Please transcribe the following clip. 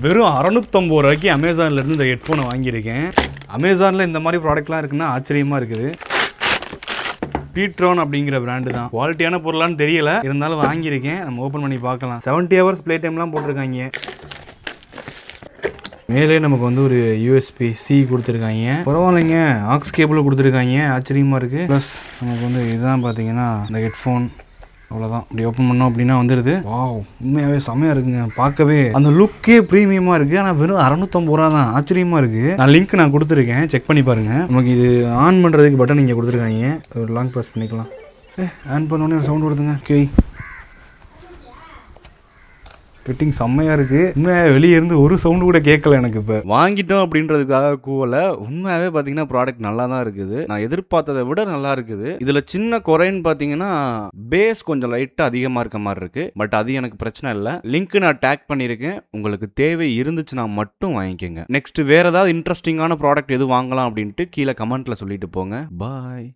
வெறும் 650 ரூபாய்க்கு அமேசான்லேருந்து இந்த ஹெட்ஃபோனை வாங்கியிருக்கேன். அமேசானில் இந்த மாதிரி ப்ராடக்ட்லாம் இருக்குன்னா ஆச்சரியமாக இருக்குது. பீட்ரோன் அப்படிங்கிற பிராண்டு தான். குவாலிட்டியான பொருளான்னு தெரியல, இருந்தாலும் வாங்கியிருக்கேன். நம்ம ஓப்பன் பண்ணி பார்க்கலாம். 70 ஹவர்ஸ் ப்ளே டைம்லாம் போட்டிருக்காங்க. மேலே நமக்கு வந்து ஒரு USB-C கொடுத்துருக்காங்க. பரவாயில்லைங்க, ஆக்ஸ் கேபிள் கொடுத்துருக்காங்க. ஆச்சரியமாக இருக்குது. ப்ளஸ் நமக்கு வந்து இதுதான் பார்த்தீங்கன்னா இந்த ஹெட்ஃபோன். அவ்வளோதான். இப்படி ஓப்பன் பண்ணோம் அப்படின்னா வந்துடுது. வாவ், உண்மையாகவே செமையாக இருக்குங்க. பார்க்கவே அந்த லுக்கே ப்ரீமியமாக இருக்குது. ஆனால் வெறும் 650 ரூபா தான். ஆச்சரியமாக இருக்குது. நான் லிங்க் கொடுத்துருக்கேன், செக் பண்ணி பாருங்கள். நமக்கு இது ஆன் பண்ணுறதுக்கு பட்டன் இங்கே கொடுத்துருக்காங்க. ஒரு லாங் ப்ரெஸ் பண்ணிக்கலாம். ஆன் பண்ணோடனே ஒரு சவுண்ட் கொடுத்துங்க. ஓகே, ஃபிட்டிங் செம்மையாக இருக்குது. உண்மையாக வெளியே இருந்து ஒரு சவுண்டு கூட கேட்கல எனக்கு. இப்போ வாங்கிட்டோம் அப்படின்றதுக்காக கூவலை. உண்மையாகவே பார்த்தீங்கன்னா ப்ராடக்ட் நல்லா தான் இருக்குது. நான் எதிர்பார்த்ததை விட நல்லா இருக்குது. இதில் சின்ன குறைன்னு பார்த்தீங்கன்னா பேஸ் கொஞ்சம் லைட்டாக அதிகமாக இருக்க மாதிரி இருக்குது. பட் அது எனக்கு பிரச்சனை இல்லை. லிங்க் நான் டேக் பண்ணியிருக்கேன். உங்களுக்கு தேவை இருந்துச்சுன்னா மட்டும் வாங்கிக்கோங்க. நெக்ஸ்ட் வேறு ஏதாவது இன்ட்ரெஸ்டிங்கான ப்ராடக்ட் எது வாங்கலாம் அப்படின்ட்டு கீழே கமெண்ட்டில் சொல்லிட்டு போங்க. பாய்.